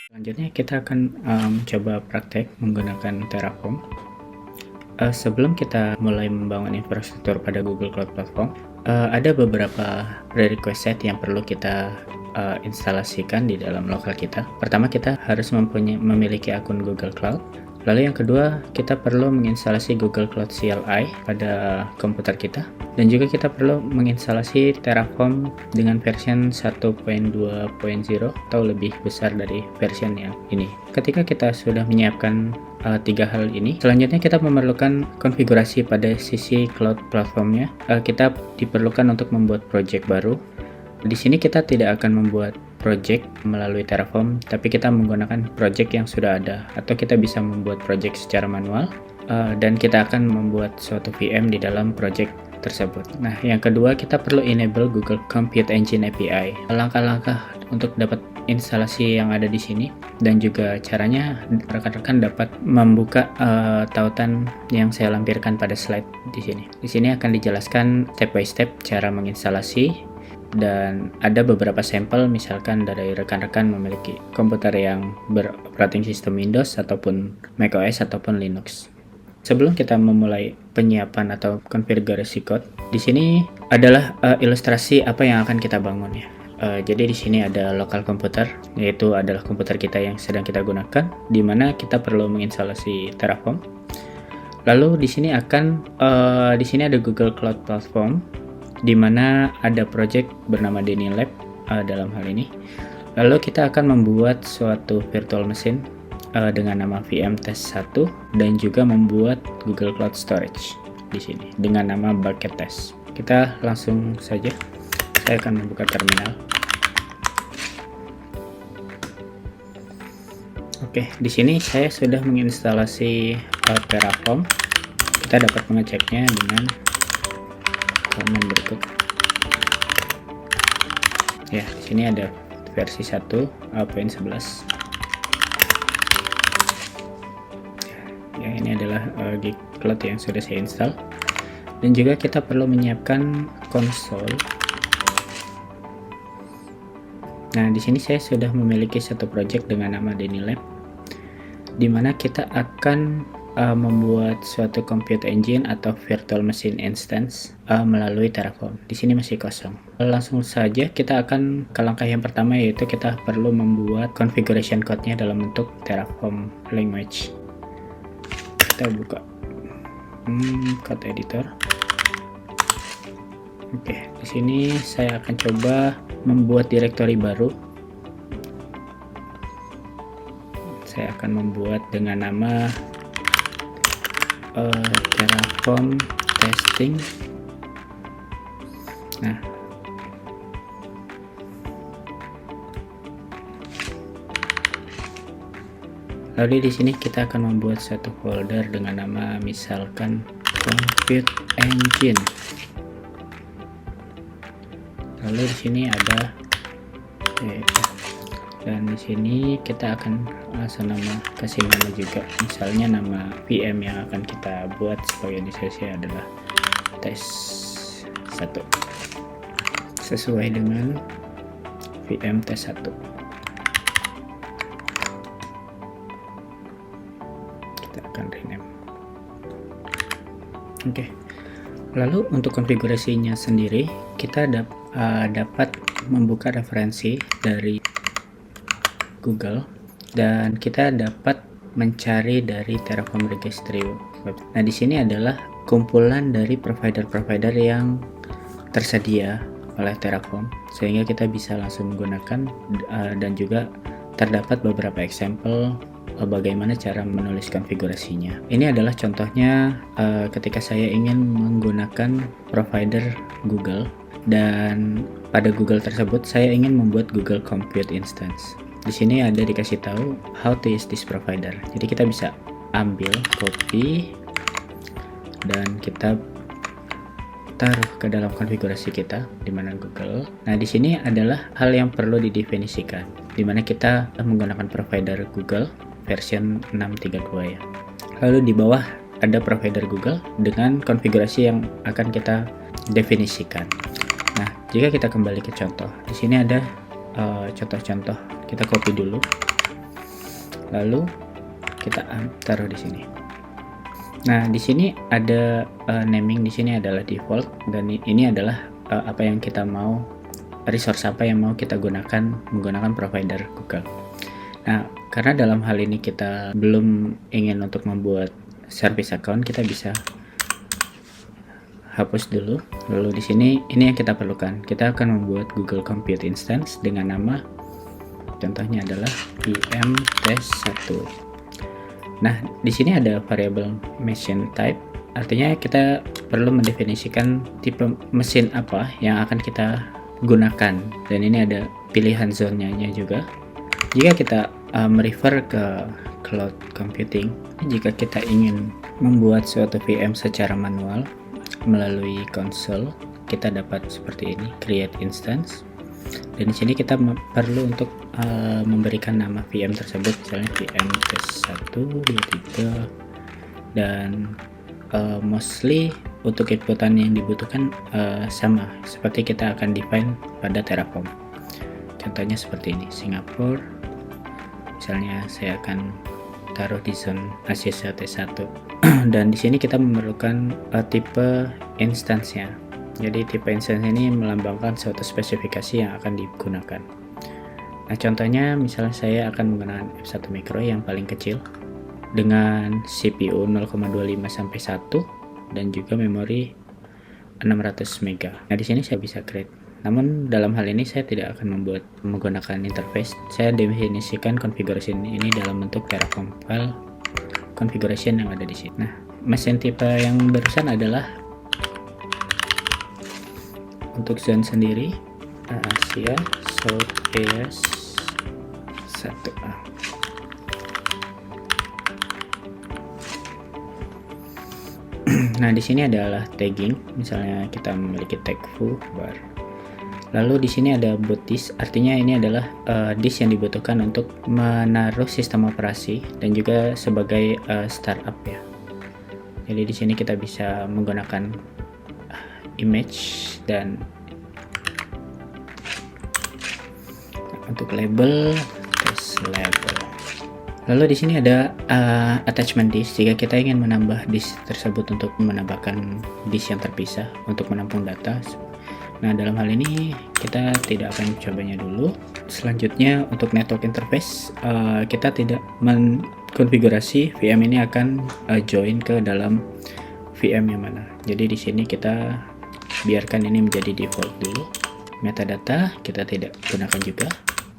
Selanjutnya kita akan coba praktek menggunakan Terraform. Sebelum kita mulai membangun infrastruktur pada Google Cloud Platform, ada beberapa prerequisite yang perlu kita instalasikan di dalam lokal kita. Pertama, kita harus memiliki akun Google Cloud. Lalu yang kedua, kita perlu menginstalasi Google Cloud CLI pada komputer kita. Dan juga kita perlu menginstalasi Terraform dengan version 1.2.0 atau lebih besar dari version yang ini. Ketika kita sudah menyiapkan tiga hal ini, selanjutnya kita memerlukan konfigurasi pada sisi cloud platformnya. Kita diperlukan untuk membuat project baru. Di sini kita tidak akan membuat project melalui Terraform, tapi kita menggunakan project yang sudah ada, atau kita bisa membuat project secara manual, dan kita akan membuat suatu VM di dalam project tersebut. Nah, yang kedua, kita perlu enable Google Compute Engine API. Langkah-langkah untuk dapat instalasi yang ada di sini, dan juga caranya rekan-rekan dapat membuka tautan yang saya lampirkan pada slide di sini. Di sini akan dijelaskan step by step cara menginstalasi. Dan ada beberapa sampel, misalkan dari rekan-rekan memiliki komputer yang beroperating sistem Windows ataupun macOS ataupun Linux. Sebelum kita memulai penyiapan atau konfigurasi code, di sini adalah ilustrasi apa yang akan kita bangun ya. Jadi di sini ada local komputer, yaitu adalah komputer kita yang sedang kita gunakan, di mana kita perlu menginstalasi Terraform. Lalu di sini di sini ada Google Cloud Platform, di mana ada project bernama DeniLab dalam hal ini. Lalu kita akan membuat suatu virtual machine dengan nama VM Test 1 dan juga membuat Google Cloud Storage di sini dengan nama Bucket Test. Kita langsung saja. Saya akan membuka terminal. Oke, di sini saya sudah menginstalasi Terraform. Kita dapat mengeceknya dengan command berikut. Ya, di sini ada versi 1.11. Ya, ini adalah Gcloud yang sudah saya install. Dan juga kita perlu menyiapkan konsol. Nah, di sini saya sudah memiliki satu project dengan nama DeniLab, di mana kita akan membuat suatu compute engine atau virtual machine instance melalui Terraform. Di sini masih kosong. Langsung saja kita akan ke langkah yang pertama, yaitu kita perlu membuat configuration code-nya dalam bentuk Terraform language. Kita buka code editor. Oke, di sini saya akan coba membuat directory baru. Saya akan membuat dengan nama Terraform testing. Nah, lalu di sini kita akan membuat satu folder dengan nama misalkan Compute Engine. Lalu di sini ada dan di sini kita akan kasih nama juga, misalnya nama VM yang akan kita buat sebagai inisiasi adalah test 1 sesuai dengan VM test 1. Kita akan rename. Oke. Lalu untuk konfigurasinya sendiri, kita dapat membuka referensi dari Google, dan kita dapat mencari dari Terraform Registry Web. Nah, di sini adalah kumpulan dari provider-provider yang tersedia oleh Terraform, sehingga kita bisa langsung menggunakan, dan juga terdapat beberapa example bagaimana cara menulis konfigurasinya. Ini adalah contohnya ketika saya ingin menggunakan provider Google, dan pada Google tersebut saya ingin membuat Google Compute Instance. Di sini ada dikasih tahu how to use this provider. Jadi kita bisa ambil, copy, dan kita taruh ke dalam konfigurasi kita di mana Google. Nah, di sini adalah hal yang perlu didefinisikan, di mana kita menggunakan provider Google version 6.3.2 ya. Lalu di bawah ada provider Google dengan konfigurasi yang akan kita definisikan. Nah, jika kita kembali ke contoh, di sini ada contoh-contoh. Kita copy dulu. lalu kita taruh di sini. Nah, di sini ada naming, di sini adalah default, dan ini adalah apa yang kita mau, resource apa yang mau kita gunakan menggunakan provider Google. Nah, karena dalam hal ini kita belum ingin untuk membuat service account, kita bisa hapus dulu. Lalu di sini ini yang kita perlukan. Kita akan membuat Google Compute Instance dengan nama, contohnya adalah VM test 1. Nah, di sini ada variable machine type, artinya kita perlu mendefinisikan tipe mesin apa yang akan kita gunakan, dan ini ada pilihan zonanya juga. Jika kita merefer ke cloud computing, jika kita ingin membuat suatu VM secara manual melalui console, kita dapat seperti ini, create instance. Dan di sini kita perlu untuk memberikan nama VM tersebut, misalnya VM test 1, 2, 3, dan mostly untuk inputan yang dibutuhkan sama seperti kita akan define pada Terraform. Contohnya seperti ini, Singapura, misalnya saya akan taruh di zone ACC T1 dan di sini kita memerlukan tipe instance-nya. Jadi tipe instance ini melambangkan suatu spesifikasi yang akan digunakan. Nah, contohnya misalnya saya akan menggunakan F1 Micro yang paling kecil dengan CPU 0,25 sampai 1 dan juga memori 600 MB. Nah, di sini saya bisa create. Namun dalam hal ini saya tidak akan menggunakan interface. Saya definisikan configuration ini dalam bentuk Terraform file configuration yang ada di sini. Nah, mesin tipe yang barusan adalah untuk zone sendiri Asia Southeast 1A. Nah, di sini adalah tagging, misalnya kita memiliki tag foo bar. Lalu di sini ada boot disk, artinya ini adalah disk yang dibutuhkan untuk menaruh sistem operasi dan juga sebagai startup ya. Jadi di sini kita bisa menggunakan image dan untuk label test label. Lalu di sini ada attachment disk jika kita ingin menambah disk tersebut untuk menambahkan disk yang terpisah untuk menampung data. Nah, dalam hal ini kita tidak akan mencobanya dulu. Selanjutnya untuk network interface, kita tidak mengkonfigurasi VM ini akan join ke dalam VM yang mana. Jadi di sini kita biarkan ini menjadi default dulu. Metadata kita tidak gunakan juga,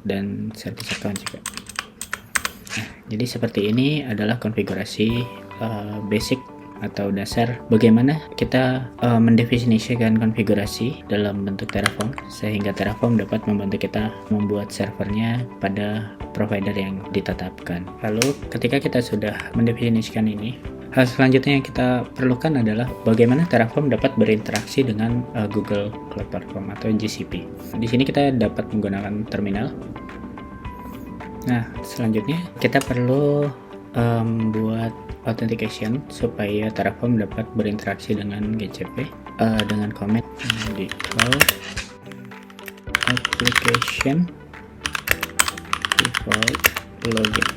dan service account juga. Nah, jadi seperti ini adalah konfigurasi basic atau dasar bagaimana kita mendefinisikan konfigurasi dalam bentuk Terraform, sehingga Terraform dapat membantu kita membuat servernya pada provider yang ditetapkan. Lalu ketika kita sudah mendefinisikan ini, hal selanjutnya yang kita perlukan adalah bagaimana Terraform dapat berinteraksi dengan Google Cloud Platform atau GCP. Di sini kita dapat menggunakan terminal. Nah, selanjutnya kita perlu buat authentication supaya Terraform dapat berinteraksi dengan GCP dengan command di cloud application default login.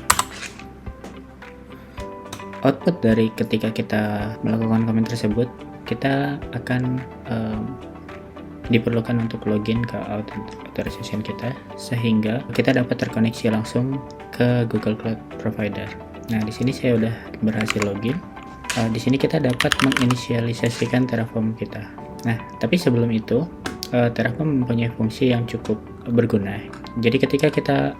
Output dari ketika kita melakukan comment tersebut, kita akan diperlukan untuk login ke authorization kita sehingga kita dapat terkoneksi langsung ke Google Cloud Provider. Nah, di sini saya udah berhasil login. Di sini kita dapat menginisialisasikan Terraform kita. Nah, tapi sebelum itu Terraform mempunyai fungsi yang cukup berguna. Jadi ketika kita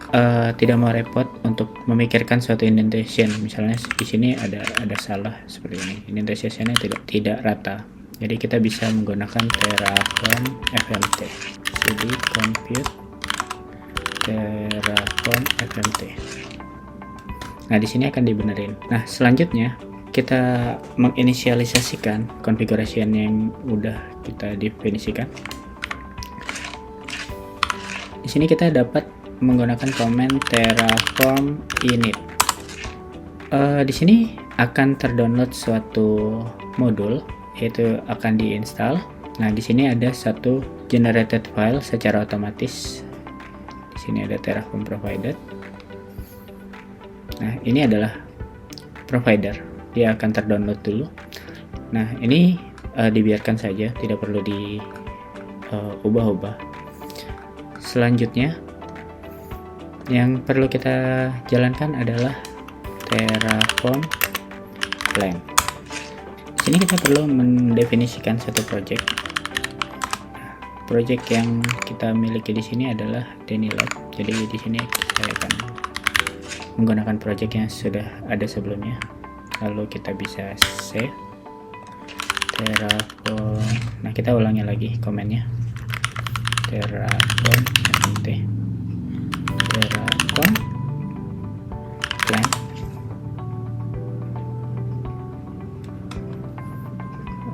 tidak mau repot untuk memikirkan suatu indentation, misalnya di sini ada salah seperti ini, indentationnya tidak rata. Jadi kita bisa menggunakan Terraform FMT. Jadi compute Terraform FMT. Nah, di sini akan dibenerin. Nah, selanjutnya kita menginisialisasikan konfigurasi yang udah kita definisikan. Di sini kita dapat menggunakan command terraform init. Di sini akan terdownload suatu modul, yaitu akan diinstal. Nah, di sini ada satu generated file secara otomatis. Di sini ada Terraform provided. Nah, ini adalah provider, dia akan terdownload dulu. Nah, ini dibiarkan saja, tidak perlu diubah-ubah. Selanjutnya yang perlu kita jalankan adalah Terraform plan. Di sini kita perlu mendefinisikan satu project. Project yang kita miliki di sini adalah Denilab. Jadi di sini saya akan menggunakan project yang sudah ada sebelumnya. Lalu kita bisa save Terraform. Nah, kita ulangi lagi komennya. Terraform Terraform plan.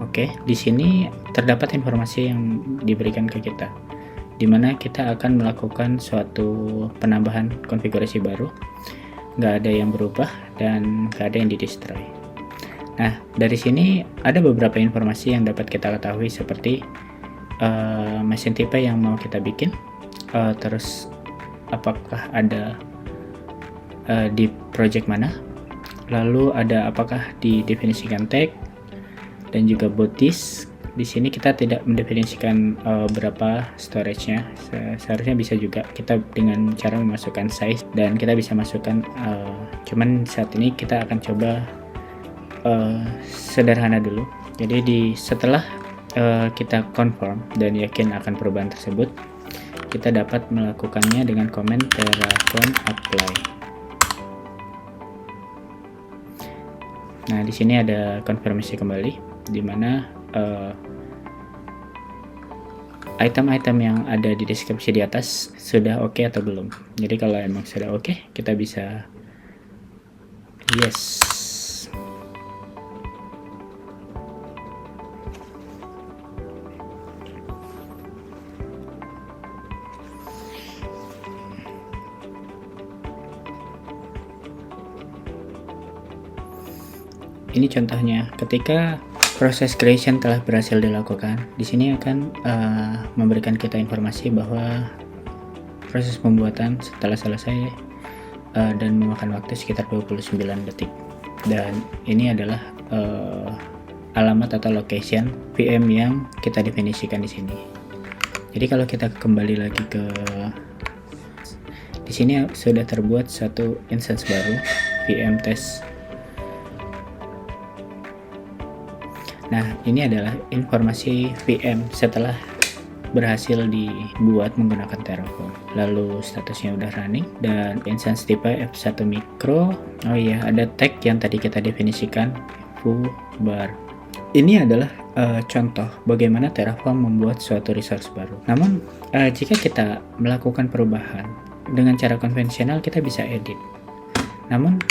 Oke, di sini terdapat informasi yang diberikan ke kita, di mana kita akan melakukan suatu penambahan konfigurasi baru. Nggak ada yang berubah dan nggak ada yang di-destroy. Nah, dari sini ada beberapa informasi yang dapat kita ketahui, seperti mesin tipe yang mau kita bikin, terus apakah ada di project mana, lalu ada apakah didefinisikan tag, dan juga boot disk. Di sini kita tidak mendefinisikan berapa storage-nya. Seharusnya bisa juga kita dengan cara memasukkan size, dan kita bisa masukkan cuman saat ini kita akan coba sederhana dulu. Jadi setelah kita confirm dan yakin akan perubahan tersebut, kita dapat melakukannya dengan komen Terraform apply. Nah, di sini ada konfirmasi kembali, di mana item-item yang ada di deskripsi di atas sudah oke atau belum. Jadi kalau emang sudah oke, kita bisa yes. Ini contohnya ketika proses creation telah berhasil dilakukan. Di sini akan memberikan kita informasi bahwa proses pembuatan setelah selesai dan memakan waktu sekitar 29 detik. Dan ini adalah alamat atau location VM yang kita definisikan di sini. Jadi kalau kita kembali lagi ke di sini, sudah terbuat satu instance baru VM test. Nah, ini adalah informasi VM setelah berhasil dibuat menggunakan Terraform. Lalu statusnya udah running dan instance tipe F1 micro. Oh iya, ada tag yang tadi kita definisikan, foo bar. Ini adalah contoh bagaimana Terraform membuat suatu resource baru. Namun jika kita melakukan perubahan dengan cara konvensional, kita bisa edit. Namun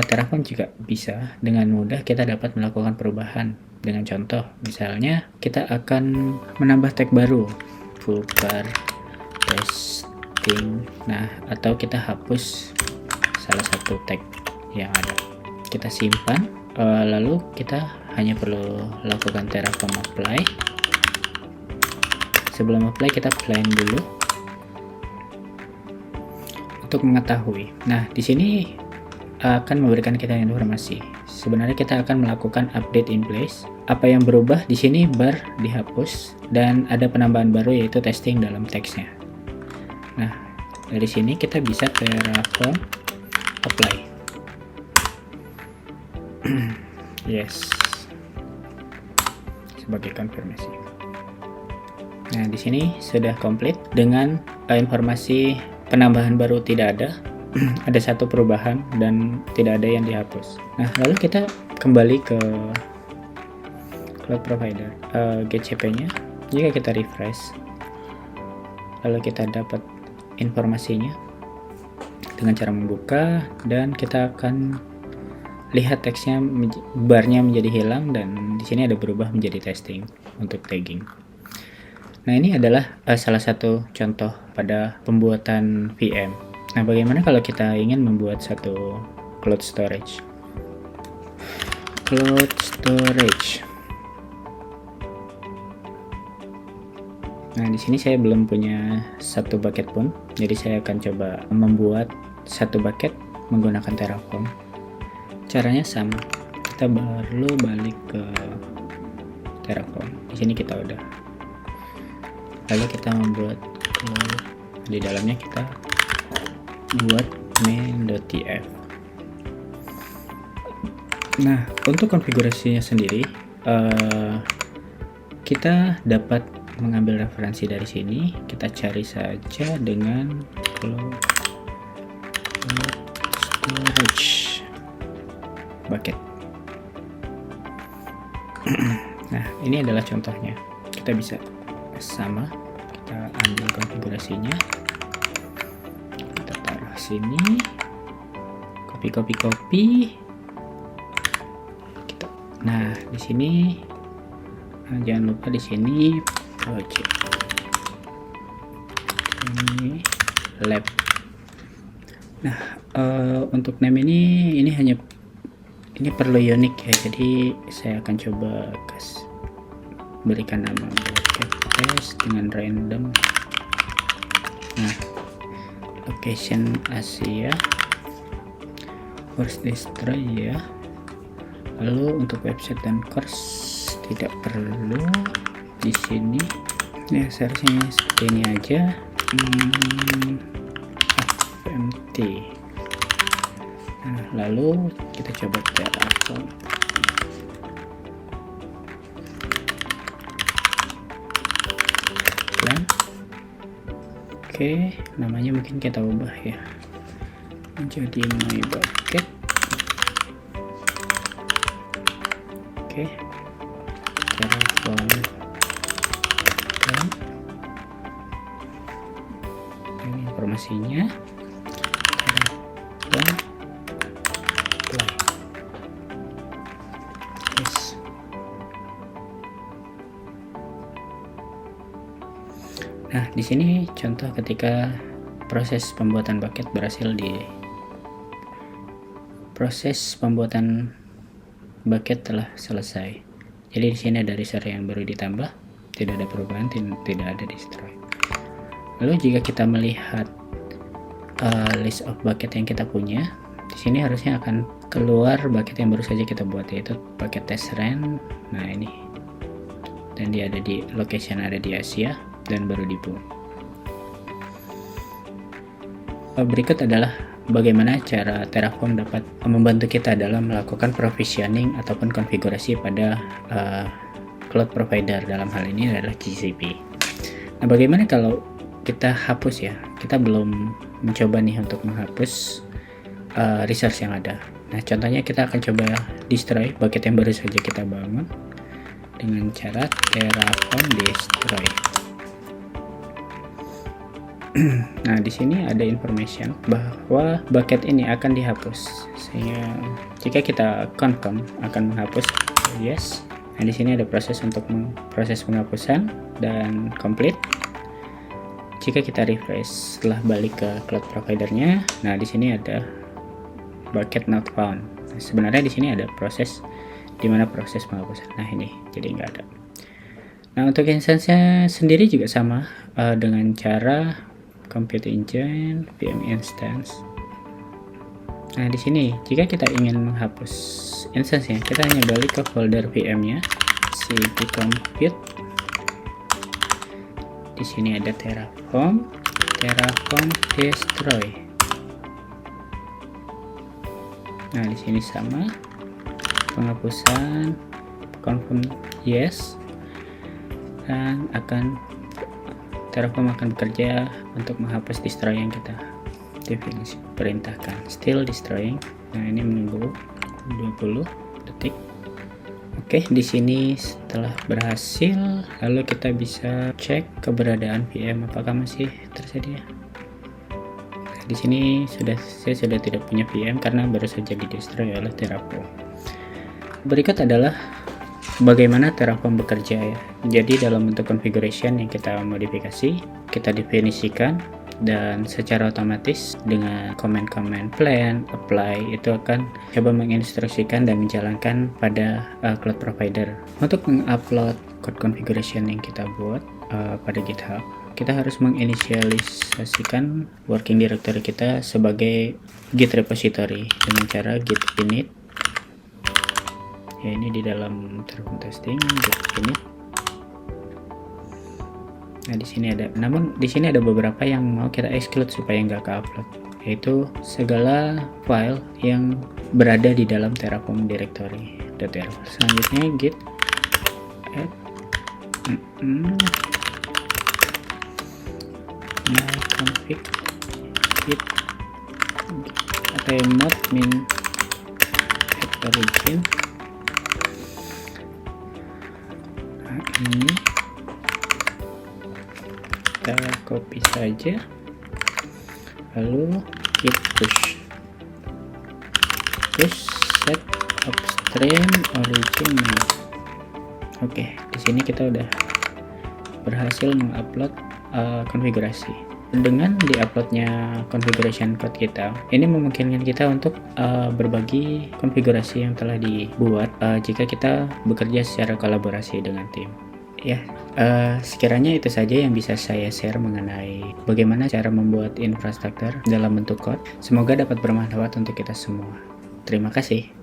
Terraform juga bisa dengan mudah kita dapat melakukan perubahan dengan contoh, misalnya kita akan menambah tag baru, full bar testing. Nah, atau kita hapus salah satu tag yang ada, kita simpan, lalu kita hanya perlu lakukan Terraform apply. Sebelum apply, kita plan dulu untuk mengetahui. Nah, di sini akan memberikan kita informasi. Sebenarnya kita akan melakukan update in place. Apa yang berubah di sini, bar dihapus dan ada penambahan baru yaitu testing dalam teksnya. Nah, dari sini kita bisa Terraform apply. Yes. Sebagai konfirmasi. Nah, di sini sudah komplit dengan informasi penambahan baru tidak ada. Ada satu perubahan dan tidak ada yang dihapus. Nah, lalu kita kembali ke cloud provider, GCP-nya. Jika kita refresh, lalu kita dapat informasinya dengan cara membuka, dan kita akan lihat teksnya, barnya menjadi hilang, dan di sini ada berubah menjadi testing untuk tagging. Nah, ini adalah salah satu contoh pada pembuatan VM. Nah, bagaimana kalau kita ingin membuat satu cloud storage? Cloud storage. Nah, di sini saya belum punya satu bucket pun, jadi saya akan coba membuat satu bucket menggunakan Terraform. Caranya sama, kita perlu balik ke Terraform. Di sini kita udah, lalu kita membuat di dalamnya kita buat main.tf. Nah, untuk konfigurasinya sendiri kita dapat mengambil referensi dari sini. Kita cari saja dengan storage bucket. Nah, ini adalah contohnya. Kita bisa sama, kita ambil konfigurasinya, kita taruh sini, copy. Nah, di sini jangan lupa di sini project ini lab. Nah, untuk name ini hanya perlu unik ya, jadi saya akan coba berikan nama broadcast dengan random. Nah, location Asia, course destroy ya. Lalu untuk website dan course tidak perlu di sini ya, seharusnya seperti ini aja. FMT. Nah, lalu kita coba Terraform. Oke, namanya mungkin kita ubah ya menjadi my bucket. Oke, Terraform. Ini informasinya. Terraform. Yes. Nah, di sini contoh ketika proses pembuatan bucket berhasil bucket telah selesai. Jadi di sini ada resource yang baru ditambah, tidak ada perubahan, tidak ada destroy. Lalu jika kita melihat list of bucket yang kita punya, di sini harusnya akan keluar bucket yang baru saja kita buat, yaitu bucket test run. Nah, ini, dan dia ada di location, ada di Asia dan baru dibuat. Berikut adalah bagaimana cara Terraform dapat membantu kita dalam melakukan provisioning ataupun konfigurasi pada cloud provider, dalam hal ini adalah GCP. Nah, bagaimana kalau kita hapus ya? Kita belum mencoba nih untuk menghapus resource yang ada. Nah, contohnya kita akan coba destroy bucket yang baru saja kita bangun dengan cara Terraform destroy. Nah, di sini ada information bahwa bucket ini akan dihapus. Sehingga jika kita confirm akan menghapus, yes. Nah, di sini ada proses untuk proses penghapusan dan complete. Jika kita refresh setelah balik ke cloud providernya, nah di sini ada bucket not found. Nah, sebenarnya di sini ada proses di mana proses penghapusan. Nah, ini jadi nggak ada. Nah, untuk instance-nya sendiri juga sama dengan cara Compute Engine, VM Instance. Nah, di sini jika kita ingin menghapus instance-nya, kita hanya balik ke folder VM-nya, cp compute. Di sini ada Terraform destroy. Nah, di sini sama penghapusan, confirm yes, dan Terraform akan bekerja untuk menghapus destroy yang kita definisi perintahkan. Still destroying. Nah, ini menunggu 20 detik. Oke, di sini setelah berhasil, lalu kita bisa cek keberadaan VM apakah masih tersedia. Nah, di sini saya sudah tidak punya VM karena baru saja di destroy oleh Terraform. Berikut adalah bagaimana Terraform bekerja ya. Jadi dalam bentuk configuration yang kita modifikasi, kita definisikan, dan secara otomatis dengan command plan, apply, itu akan coba menginstruksikan dan menjalankan pada cloud provider. Untuk mengupload code configuration yang kita buat pada GitHub, kita harus menginisialisasikan working directory kita sebagai git repository dengan cara git init. Ya, ini di dalam terapung testing git init. Nah, di sini ada, namun di sini ada beberapa yang mau kita exclude supaya nggak ke-upload, yaitu segala file yang berada di dalam terapung directory .rv. Selanjutnya git add myconfig git remote min add origin. Nah, ini kita copy saja, lalu git push set upstream origin name. Oke, di sini kita udah berhasil mengupload konfigurasi. Dengan diuploadnya configuration code kita, ini memungkinkan kita untuk berbagi konfigurasi yang telah dibuat jika kita bekerja secara kolaborasi dengan tim. Ya, sekiranya itu saja yang bisa saya share mengenai bagaimana cara membuat infrastruktur dalam bentuk code. Semoga dapat bermanfaat untuk kita semua. Terima kasih.